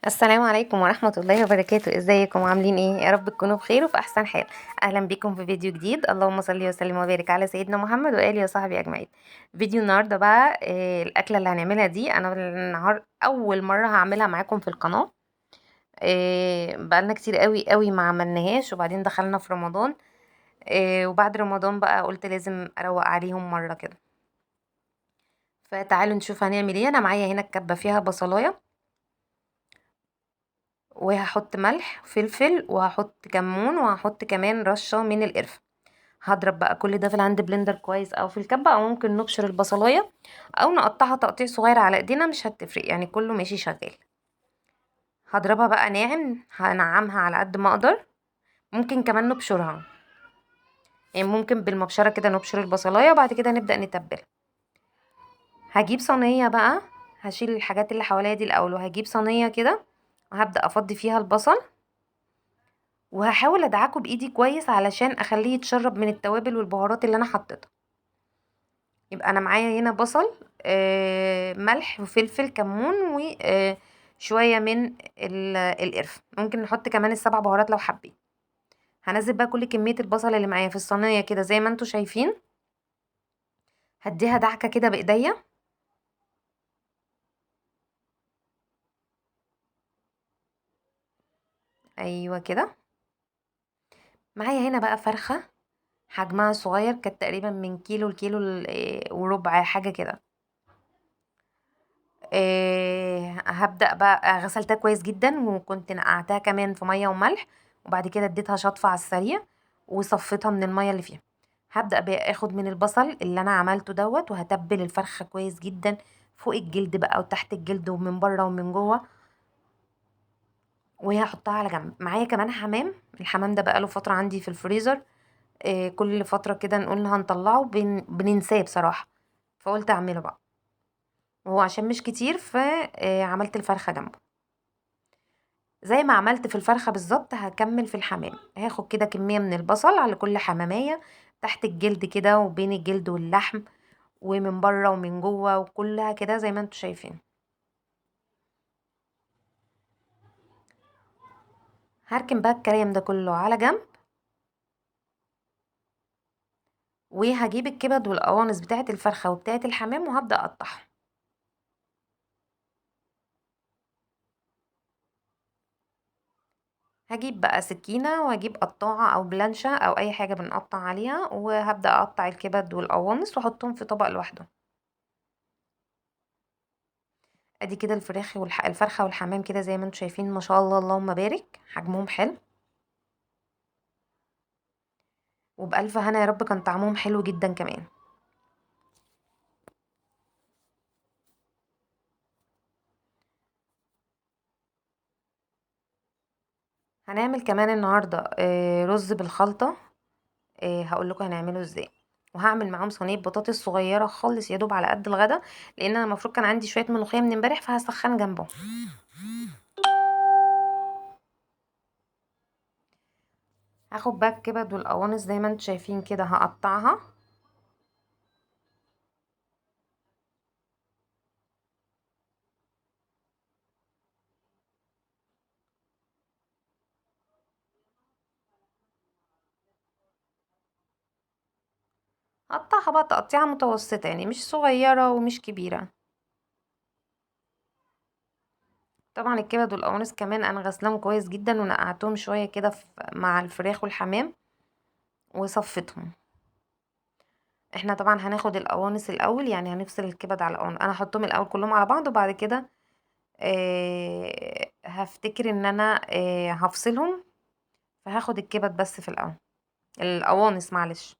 السلام عليكم ورحمة الله وبركاته. ازيكم عاملين ايه؟ يا رب تكونوا بخير وفي احسن حال. اهلا بكم في فيديو جديد. اللهم صل وسلم وبارك على سيدنا محمد واله وصحبه اجمعين. فيديو النهارده بقى الاكله اللي هنعملها دي انا النهار اول مرة هعملها معاكم في القناة. بقالنا كتير قوي قوي ما عملناهاش، وبعدين دخلنا في رمضان. وبعد رمضان بقى قلت لازم اروق عليهم مرة كده. فتعالوا نشوف هنعمل ايه. انا معايا هنا الكبة فيها بصلاية، وهحط ملح فلفل وهحط كمون وهحط كمان رشة من القرفة. هضرب بقى كل ده في الهاند بلندر كويس او في الكبة، او ممكن نبشر البصلاية او نقطعها تقطيع صغير على ايدينا، مش هتفرق يعني، كله ماشي شغال. هضربها بقى ناعم، هنعمها على قد ما اقدر. ممكن كمان نبشرها، يعني ممكن بالمبشرة كده نبشر البصلاية وبعد كده نبدأ نتبلها. هجيب صينية بقى، هشيل الحاجات اللي حواليا دي الاول، وهجيب صينية كده وهبدأ افضي فيها البصل، وهحاول ادعكه بايدي كويس علشان اخليه يتشرب من التوابل والبهارات اللي انا حطيتها. يبقى انا معايا هنا بصل، ملح وفلفل كمون وشوية من القرفة. ممكن نحط كمان السبع بهارات لو حابين. هنزل بقى كل كمية البصل اللي معايا في الصينية كده زي ما انتوا شايفين. هديها دعكة كده بايديا. ايوه كده. معايا هنا بقى فرخة، حجمها صغير، كانت تقريبا من كيلو لكيلو وربع حاجة كده. هبدأ بقى غسلتها كويس جدا، وكنت نقعتها كمان في مية وملح، وبعد كده اديتها شطفة على السريع وصفيتها من المية اللي فيها. هبدأ بقى اخد من البصل اللي انا عملته دوت، وهتبل الفرخة كويس جدا، فوق الجلد بقى وتحت الجلد ومن بره ومن جوه، وهحطها على جنب. معايا كمان حمام. الحمام ده بقى له فترة عندي في الفريزر. كل فترة كده نقول هنطلعه بننساه بصراحة، فقلت اعمله بقى، وهو عشان مش كتير فعملت الفرخة جنبه. زي ما عملت في الفرخة بالظبط هكمل في الحمام. هاخد كده كمية من البصل على كل حمامية، تحت الجلد كده وبين الجلد واللحم، ومن بره ومن جوه، وكلها كده زي ما انتوا شايفين. هركن بقى الكلام ده كله على جنب، وهجيب الكبد والقوانص بتاعة الفرخة وبتاعة الحمام وهبدأ اقطعها. هجيب بقى سكينة وهجيب قطاعة او بلانشة او اي حاجة بنقطع عليها، وهبدأ اقطع الكبد والقوانص واحطهم في طبق لوحده. ادي كده الفراخ الفرخة والحمام كده زي ما انتوا شايفين، ما شاء الله اللهم بارك، حجمهم حلو وبألف هنا يا رب. كان طعمهم حلو جدا كمان. هنعمل كمان النهارده رز بالخلطة. هقول لكم هنعمله ازاي. وهعمل معاهم صينيه بطاطس صغيره خالص يا دوب على قد الغدا، لان انا المفروض كان عندي شويه ملوخيه من امبارح فهسخن جنبهم. هاخد بقى الكبد والقوانص زي ما انتوا شايفين كده هقطعها. هقطعها بقى تقطيعه متوسطه، يعني مش صغيره ومش كبيره. طبعا الكبد والقوانص كمان انا غسلاهم كويس جدا ونقعتهم شويه كده مع الفراخ والحمام وصفتهم. احنا طبعا هناخد القوانص الاول، يعني هنفصل الكبد على القوانص. انا هحطهم الاول كلهم على بعض، وبعد كده هفتكر ان انا هفصلهم. فهاخد الكبد بس في الاول، القوانص معلش.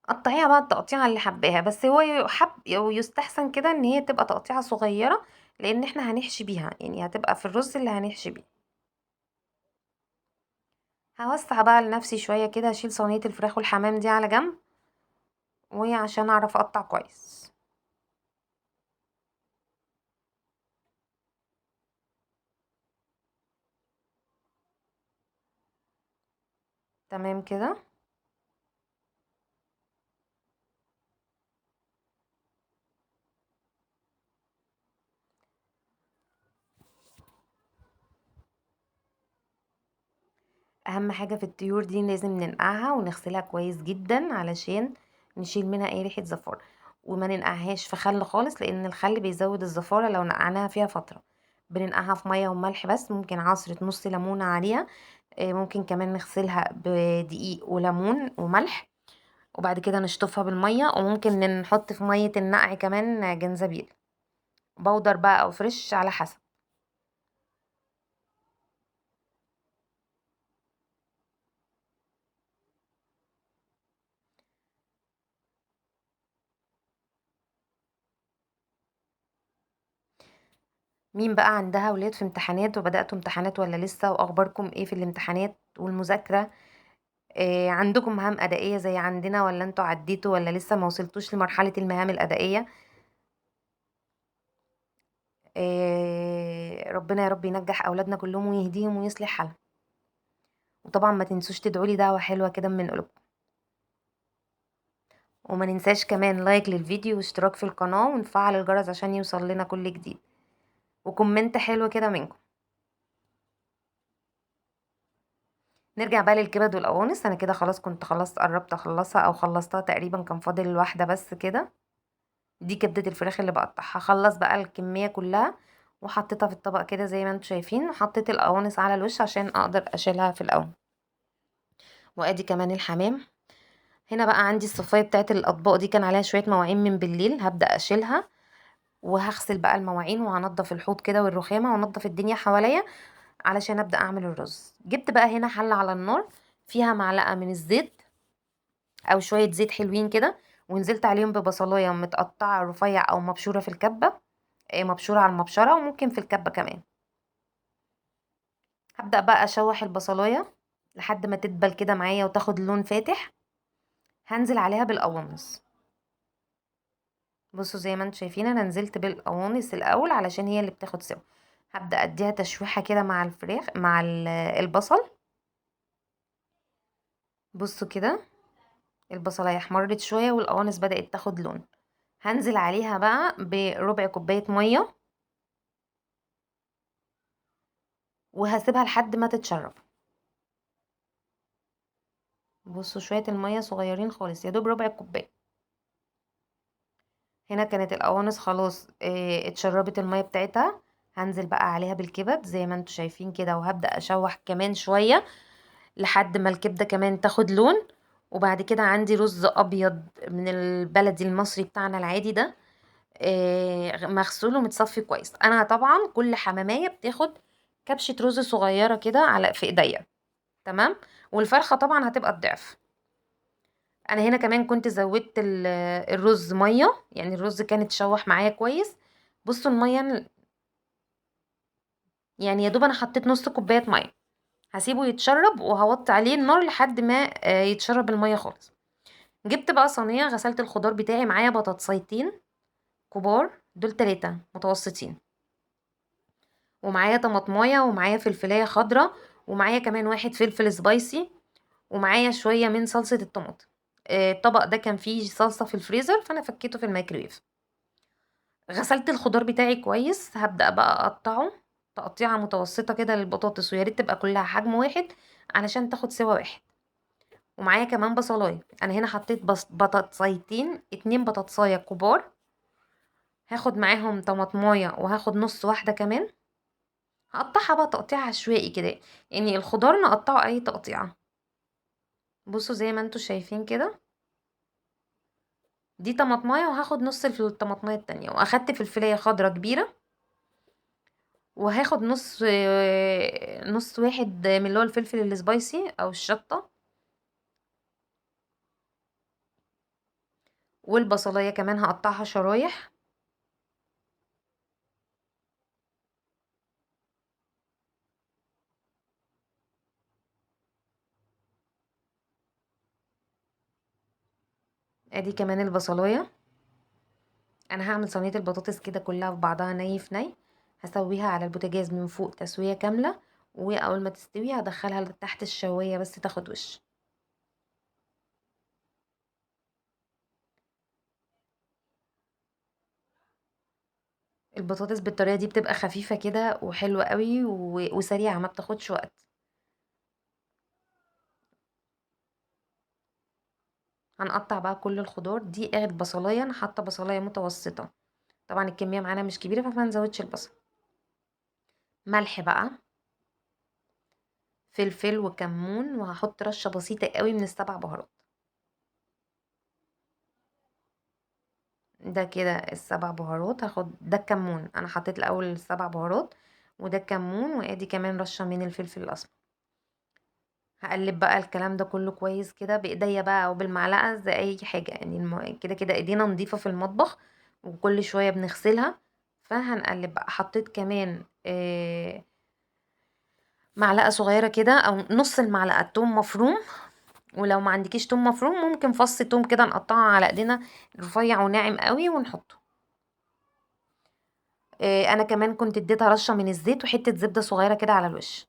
قطعيها بقى التقطيعه اللي حباها، بس هو يحب او يستحسن كده ان هي تبقى تقطيعه صغيره، لان احنا هنحشي بيها، يعني هتبقى في الرز اللي هنحشي بيه. هوسع بقى لنفسي شويه كده، اشيل صينيه الفراخ والحمام دي على جنب، وعشان اعرف اقطع كويس. تمام كده. اهم حاجة في الطيور دي لازم ننقعها ونغسلها كويس جدا علشان نشيل منها اي ريحة زفارة، وما ننقعهاش في خل خالص لان الخل بيزود الزفارة لو نقعناها فيها فترة. بننقعها في مية وملح بس، ممكن عصرة نص ليمونة عليها. ممكن كمان نغسلها بدقيق وليمون وملح، وبعد كده نشطفها بالمية، وممكن نحط في مية النقع كمان جنزبيل بودر بقى او فريش على حسب. مين بقى عندها ولاد في امتحانات وبدأتوا امتحانات ولا لسه، واخباركم ايه في الامتحانات والمذاكرة؟ عندكم مهام أدائية زي عندنا، ولا انتوا عديتوا، ولا لسه ما وصلتوش لمرحلة المهام الأدائية؟ ربنا يا رب ينجح أولادنا كلهم ويهديهم ويصلح حالهم. وطبعا ما تنسوش تدعولي دعوة حلوة كده من قلوبكم. وما ننساش كمان لايك للفيديو واشتراك في القناة ونفعل الجرس عشان يوصل لنا كل جديد، وكومنت حلو كده منكم. نرجع بقى للكبد والقوانص. انا كده خلاص كنت خلصت، قربت اخلصها او خلصتها تقريبا، كان فاضل الواحدة بس كده. دي كبدة الفراخ اللي بقطعها. هخلص بقى الكمية كلها وحطيتها في الطبق كده زي ما انتم شايفين، وحطيت القوانص على الوش عشان اقدر اشيلها في الاول. وادي كمان الحمام. هنا بقى عندي الصفايه بتاعت الاطباق دي، كان عليها شويه مواعين من بالليل، هبدا اشيلها وهغسل بقى المواعين وهنضف الحوض كده والرخامه وانضف الدنيا حواليا علشان ابدا اعمل الرز. جبت بقى هنا حله على النار فيها معلقه من الزيت او شويه زيت حلوين كده، ونزلت عليهم ببصلايه متقطعه رفيع او مبشوره في الكبه، مبشوره على المبشره، وممكن في الكبه كمان. هبدا بقى اشوح البصلايه لحد ما تدبل كده معايا وتاخد لون فاتح. هنزل عليها بالقوانص. بصوا زي ما انتم شايفين انا نزلت بالقوانص الاول علشان هي اللي بتاخد سوا. هبدا اديها تشويحه كده مع الفراخ مع البصل. بصوا كده البصلايه احمرت شويه والقوانص بدات تاخد لون. هنزل عليها بقى بربع كوبايه ميه وهسيبها لحد ما تتشرب. بصوا شويه الميه صغيرين خالص، يا دوب ربع كوبايه. هنا كانت القوانص خلاص اتشربت الميه بتاعتها. هنزل بقى عليها بالكبد زي ما انتم شايفين كده، وهبدا اشوح كمان شويه لحد ما الكبده كمان تاخد لون. وبعد كده عندي رز ابيض من البلدي المصري بتاعنا العادي ده، مغسول ومتصفي كويس. انا طبعا كل حمامية بتاخد كبشة رز صغيرة كده على في ايديا، تمام. والفرخة طبعا هتبقى الضعف. انا هنا كمان كنت زودت الرز مية، يعني الرز كان اتشوح معايا كويس. بصوا المية، يعني يا دوب انا حطيت نص كوباية مية. هسيبه يتشرب وهوطي عليه النار لحد ما يتشرب المية خالص. جبت بقى صينية، غسلت الخضار بتاعي، معايا بطاطسيتين كبار، دول 3 متوسطين، ومعايا طماطمايه، ومعايا فلفلايه خضرة، ومعايا كمان واحد فلفل سبايسي، ومعايا شوية من صلصة الطماطم. الطبق ده كان فيه صلصة في الفريزر فانا فكيته في الميكرويف. غسلت الخضار بتاعي كويس، هبدأ بقى اقطعه تقطيعة متوسطة كده للبطاطس، ويا ريت تبقى كلها حجم واحد علشان تاخد سوا واحد. ومعايا كمان بصلايه. انا هنا حطيت بطاطسيتين، 2 بطاطسايه كبار. هاخد معاهم طماطمايه وهاخد نص واحده كمان. هقطعها بقى تقطيع عشوائي كده، يعني الخضار نقطعه اي تقطيعه. بصوا زي ما انتوا شايفين كده، دي طماطمايه وهاخد نص الطماطمايه التانية، واخدت فلفلايه خضرة كبيره، وهاخد نص واحد من اللي هو الفلفل السبايسي او الشطه. والبصلايه كمان هقطعها شرايح. ادي كمان البصلايه. انا هعمل صينيه البطاطس كده كلها في بعضها ني في ني. هسويها على البوتاجاز من فوق تسويه كامله، واول ما تستوي هدخلها تحت الشوايه بس تاخد وش. البطاطس بالطريقه دي بتبقى خفيفه كده وحلوه قوي وسريعه، ما بتاخدش وقت. هنقطع بقى كل الخضار. دي قاعد بصلايه، انا حاطه بصلايه متوسطه، طبعا الكميه معانا مش كبيره فما نزودش البصل. ملح بقى، فلفل وكمون، وهحط رشه بسيطه قوي من السبع بهارات. ده كده السبع بهارات. هاخد ده الكمون، انا حطيت الاول السبع بهارات وده الكمون، وادي كمان رشه من الفلفل الاسمر. هقلب بقى الكلام ده كله كويس كده بايديا بقى او بالمعلقه زي اي حاجه، يعني كده كده ايدينا نظيفه في المطبخ وكل شويه بنغسلها. فهنقلب بقى. حطيت كمان معلقه صغيره كده او نص المعلقه توم مفروم، ولو ما عندكيش توم مفروم ممكن فص توم كده نقطعه على ايدينا رفيع وناعم قوي ونحطه. انا كمان كنت اديتها رشه من الزيت وحته زبده صغيره كده على الوش.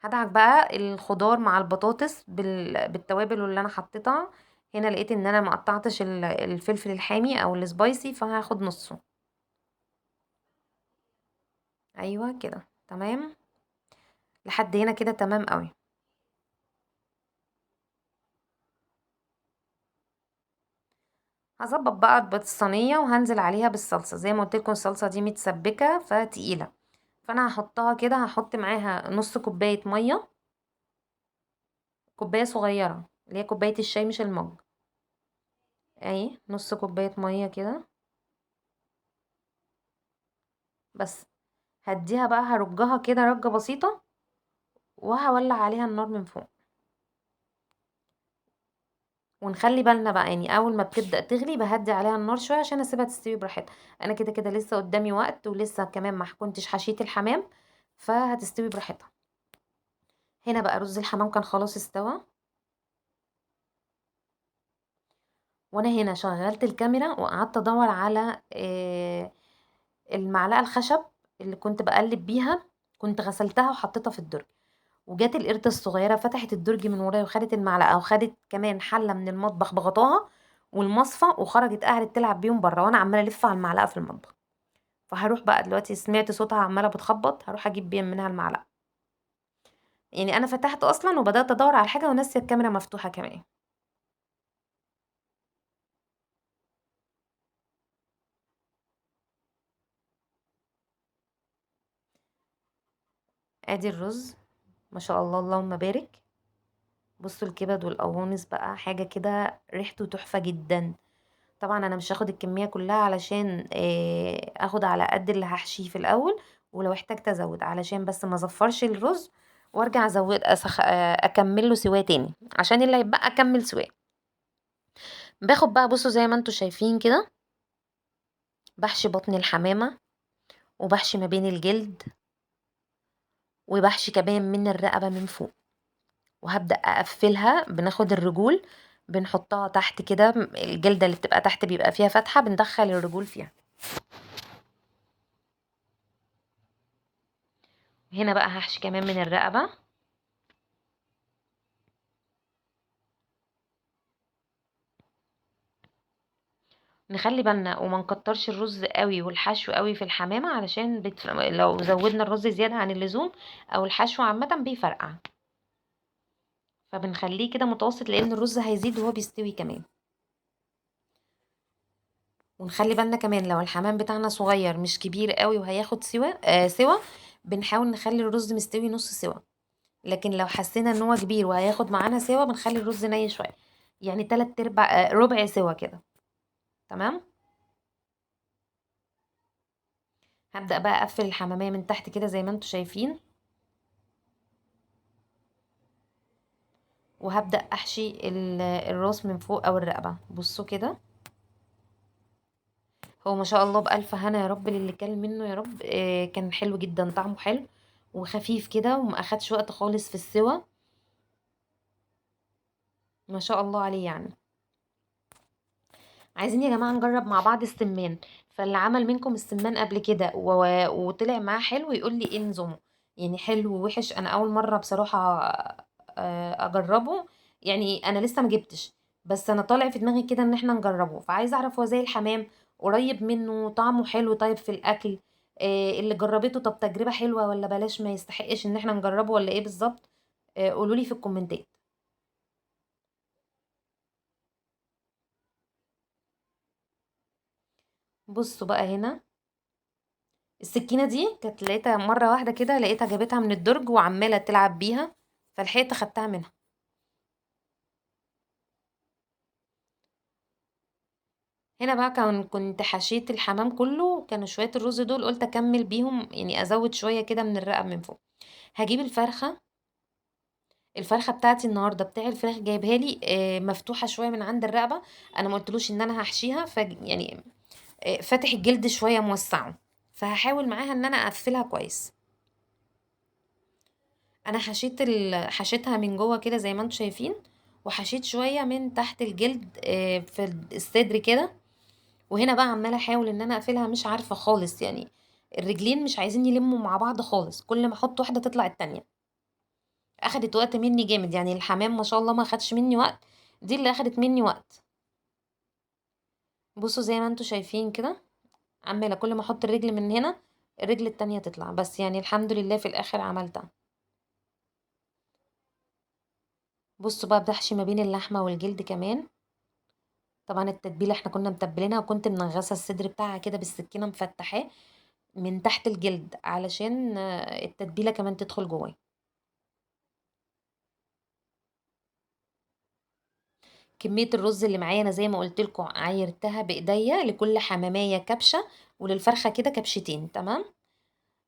هدعك بقى الخضار مع البطاطس بالتوابل اللي انا حطيتها. هنا لقيت ان انا ما قطعتش الفلفل الحامي او السبايسي، فهاخد نصه. ايوه كده تمام. لحد هنا كده تمام قوي. هظبط بقى الصينيه وهنزل عليها بالصلصه. زي ما قلت لكم الصلصه دي متسبكه فتقيله، فانا هحطها كده. هحط معاها نص كوبايه ميه، كوبايه صغيره اللي هي كوبايه الشاي مش المج. اهي نص كوبايه ميه كده بس. هديها بقى، هرجها كده رجه بسيطه، وهولع عليها النار من فوق. ونخلي بالنا بقى، يعني اول ما بتبدأ تغلي بهدي عليها النار شوية عشان اسيبها تستوي براحتها. انا كده كده لسه قدامي وقت، ولسه كمان ما كنتش حشيت الحمام، فهتستوي براحتها. هنا بقى رز الحمام كان خلاص استوى، وانا هنا شغلت الكاميرا وقعدت ادور على المعلقة الخشب اللي كنت بقلب بيها. كنت غسلتها وحطيتها في الدرج، وجات القردة الصغيرة فتحت الدرج من ورايا وخدت المعلقة وخدت كمان حلة من المطبخ بغطاها والمصفى، وخرجت قعدت تلعب بيهم بره وانا عمالة الف على المعلقة في المطبخ. فهروح بقى دلوقتي، سمعت صوتها عمالة بتخبط، هروح اجيب بيها منها المعلقة. يعني انا فتحت اصلا وبدأت ادور على حاجة وناسية الكاميرا مفتوحة كمان. ادي الرز، ما شاء الله اللهم بارك. بصوا الكبد والقوانص بقى حاجة كده ريحته تحفة جدا. طبعا انا مش هاخد الكميه كلها علشان اخد على قد اللي هحشيه في الاول، ولو احتجت ازود علشان بس ما ازفرش الرز وارجع ازود اكمل له سواه تاني عشان اللي هيبقى اكمل سواه. باخد بقى، بصوا زي ما انتوا شايفين كده، بحشي بطن الحمامه وبحشي ما بين الجلد وبحشي كمان من الرقبه من فوق، وهبدا اقفلها. بناخد الرجول بنحطها تحت كده، الجلده اللي بتبقى تحت بيبقى فيها فتحه بندخل الرجول فيها. هنا بقى هحشي كمان من الرقبه. نخلي بالنا وما نكترش الرز قوي والحشو قوي في الحمامة، علشان لو زودنا الرز زيادة عن اللزوم او الحشو عامة بيفرقع. فبنخليه كده متوسط لان الرز هيزيد وهو بيستوي كمان. ونخلي بالنا كمان لو الحمام بتاعنا صغير مش كبير قوي وهياخد سوا، بنحاول نخلي الرز مستوي نص سوا. لكن لو حسينا ان هو كبير وهياخد معانا سوا بنخلي الرز ني شوية، يعني تلات ارباع ربع سوا كده. تمام. هبدأ بقى اقفل الحمامية من تحت كده زي ما انتوا شايفين، وهبدأ احشي الراس من فوق او الرقبة. بصوا كده، هو ما شاء الله بألف هنا يا رب للي كل منه يا رب. كان حلو جدا، طعمه حلو وخفيف كده وما اخدش وقت خالص في السوا. ما شاء الله عليه يعني. عايزين يا جماعة نجرب مع بعض السمان. فاللي عمل منكم السمان قبل كده وطلع معاه حلو يقول لي ايه نظامه، يعني حلو ووحش. انا اول مرة بصراحة اجربه، يعني انا لسه ما جبتش، بس انا طالع في دماغي كده ان احنا نجربه. فعايزه اعرف هو زي الحمام قريب منه، طعمه حلو طيب في الاكل؟ اللي جربته طب تجربة حلوة ولا بلاش ما يستحقش ان احنا نجربه ولا ايه بالظبط؟ قولولي في الكومنتات. بصوا بقى هنا، السكينة دي كانت لقيتها مرة واحدة كده، لقيتها جابتها من الدرج وعمالة تلعب بيها، فلحقت خدتها منها. هنا بقى كنت حشيت الحمام كله، كانوا شوية الرز دول قلت اكمل بيهم، يعني ازود شوية كده من الرقب من فوق. هجيب الفرخة بتاعتي النهاردة، بتاع الفراخ جايبها لي مفتوحة شوية من عند الرقبة. انا ما قلتلوش ان انا هحشيها، يعني فاتح الجلد شوية موسعه، فهحاول معاها ان انا اقفلها كويس. انا حشيتها من جوه كده زي ما انتم شايفين، وحشيت شويه من تحت الجلد في الصدر كده. وهنا بقى عماله احاول ان انا اقفلها، مش عارفه خالص يعني، الرجلين مش عايزين يلموا مع بعض خالص، كل ما احط واحده تطلع التانية. اخدت وقت مني جامد، يعني الحمام ما شاء الله ما خدش مني وقت، دي اللي اخدت مني وقت. بصوا زي ما انتم شايفين كده، عماله كل ما احط الرجل من هنا الرجل التانية تطلع، بس يعني الحمد لله في الاخر عملتها. بصوا بقى بحشي ما بين اللحمه والجلد كمان. طبعا التتبيله احنا كنا متبلينها، وكنت منغصه الصدر بتاعها كده بالسكينه مفتحاه من تحت الجلد علشان التتبيله كمان تدخل جواه. كميه الرز اللي معايا انا زي ما قلت لكم عايرتها بايديا، لكل حماميه كبشه، وللفرخه كده كبشتين، تمام.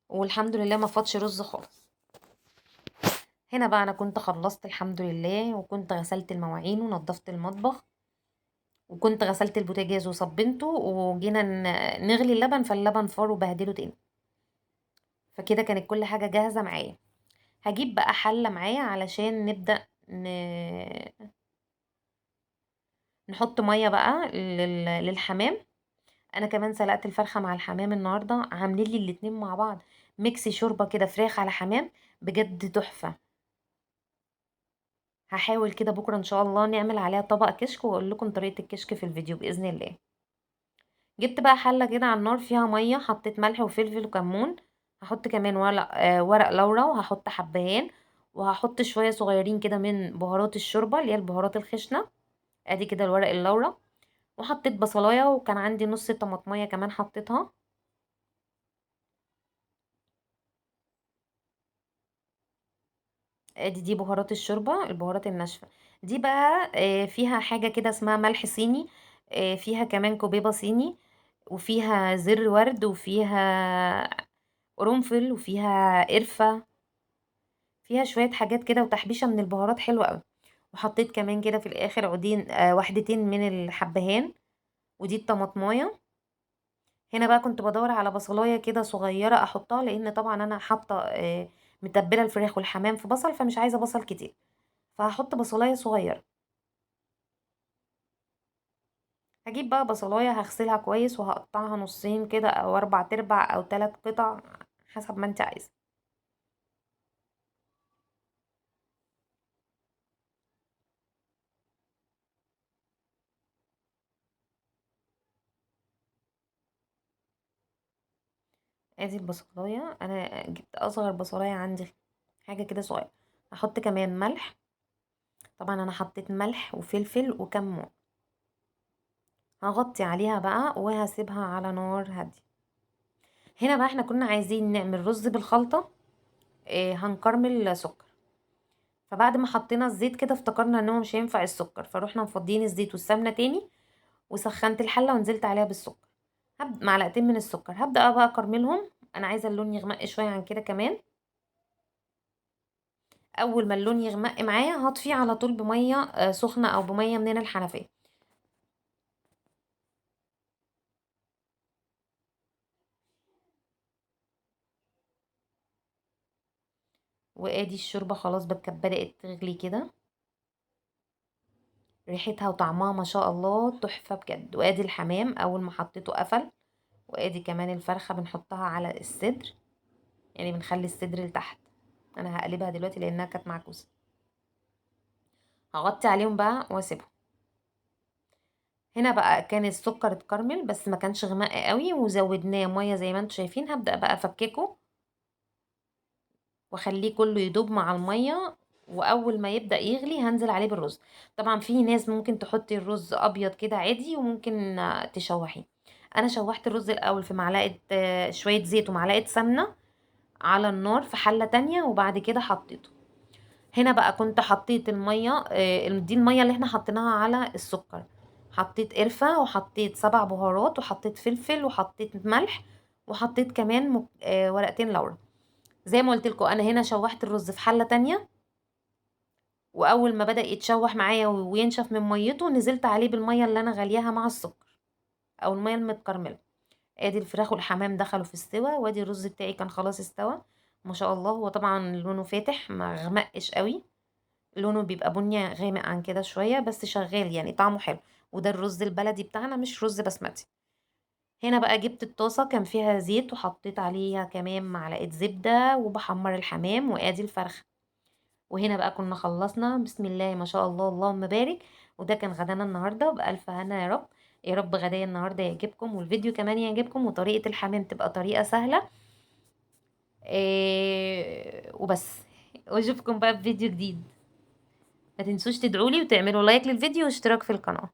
والحمد لله ما فاضش رز خالص. هنا بقى انا كنت خلصت الحمد لله، وكنت غسلت المواعين ونضفت المطبخ، وكنت غسلت البوتاجاز وصبنته، وجينا نغلي اللبن، فاللبن فار وبهدله تاني. فكده كانت كل حاجه جاهزه معايا. هجيب بقى حلة معايا علشان نبدأ نحط مية بقى للحمام. انا كمان سلقت الفرخة مع الحمام النهاردة، عاملين لي الاتنين مع بعض ميكس شوربة كده، فراخ على حمام، بجد تحفة. هحاول كده بكرة ان شاء الله نعمل عليها طبق كشك، واقول لكم طريقة الكشك في الفيديو بإذن الله. جبت بقى حلة كده على النار فيها مية، حطيت ملح وفلفل وكمون. هحط كمان ورق لورا، وهحط حبهان، وهحط شوية صغيرين كده من بهارات الشوربة اللي هي البهارات الخشنة. ادي كده الورق اللورا. وحطيت بصلايه، وكان عندي نص طماطميه كمان حطيتها. ادي دي بهارات الشوربه، البهارات الناشفه. دي بقى فيها حاجه كده اسمها ملح صيني، فيها كمان كوبيبه صيني، وفيها زر ورد، وفيها قرنفل، وفيها قرفه، فيها شويه حاجات كده وتحبيشه من البهارات حلوه قوي. وحطيت كمان كده في الاخر عودين وحدتين من الحبهان، ودي الطماطمايه. هنا بقى كنت بدور على بصلايه كده صغيره احطها، لان طبعا انا حاطه متبله الفراخ والحمام في بصل، فمش عايزه بصل كتير، فهحط بصلايه صغيره. هجيب بقى بصلايه هغسلها كويس، وهقطعها نصين كده، او 4/4 او 3 قطع، حسب ما انت عايزه. ادي البصلايه، انا جبت اصغر بصلايه عندي، حاجه كده صغيره. هحط كمان ملح، طبعا انا حطيت ملح وفلفل وكمون. هغطي عليها بقى وهسيبها على نار هاديه. هنا بقى احنا كنا عايزين نعمل رز بالخلطه، هنكرمل سكر. فبعد ما حطينا الزيت كده افتكرنا ان هو مش هينفع السكر، فروحنا مفضيين الزيت والسمنه تاني، وسخنت الحله ونزلت عليها بالسكر. معلقتين من السكر، هبدا بقى اكرملهم. انا عايزه اللون يغمق شويه عن كده كمان. اول ما اللون يغمق معايا هطفيه على طول بميه سخنه، او بميه من الحنفيه. وادي الشوربه خلاص بدات تغلي كده، ريحتها وطعمها ما شاء الله تحفه بجد. وادي الحمام اول ما حطيته قفل. وادي كمان الفرخه بنحطها على الصدر، يعني بنخلي الصدر لتحت. انا هقلبها دلوقتي لانها كانت معكوسه. هغطي عليهم بقى واسيبهم. هنا بقى كان السكر اتكرمل، بس ما كانش غمق قوي، وزودناه ميه زي ما انتم شايفين. هبدأ بقى افككه واخليه كله يدوب مع الميه. واول ما يبدأ يغلي هنزل عليه بالرز. طبعا في ناس ممكن تحطي الرز ابيض كده عادي، وممكن تشوحيه. انا شوحت الرز الاول في معلقه شويه زيت ومعلقه سمنه على النار في حله تانية، وبعد كده حطيته. هنا بقى كنت حطيت الميه، دي الميه اللي احنا حطيناها على السكر. حطيت قرفه وحطيت 7 بهارات وحطيت فلفل وحطيت ملح وحطيت كمان ورقتين لورا. زي ما قلت لكم انا هنا شوحت الرز في حله تانية، واول ما بدأ يتشوح معايا وينشف من ميته نزلت عليه بالميه اللي انا غليها مع السكر او الميه المتكرمله. ادي الفراخ والحمام دخلوا في السوا، وادي الرز بتاعي كان خلاص استوى. ما شاء الله، هو طبعا لونه فاتح ما غمقش قوي، لونه بيبقى بني غامق عن كده شويه، بس شغال يعني طعمه حلو. وده الرز البلدي بتاعنا مش رز بسمتي. هنا بقى جبت الطاسه كان فيها زيت وحطيت عليها كمان معلقه زبده وبحمر الحمام، وادي الفرخه. وهنا بقى كنا خلصنا، بسم الله ما شاء الله اللهم بارك. وده كان غدانا النهارده بألف هنا يا رب. يا رب غدايا النهارده يعجبكم والفيديو كمان يعجبكم، وطريقة الحمام تبقى طريقة سهلة. وبس. واشوفكم بقى في فيديو جديد. ما تنسوش تدعولي وتعملوا لايك للفيديو واشتراك في القناة.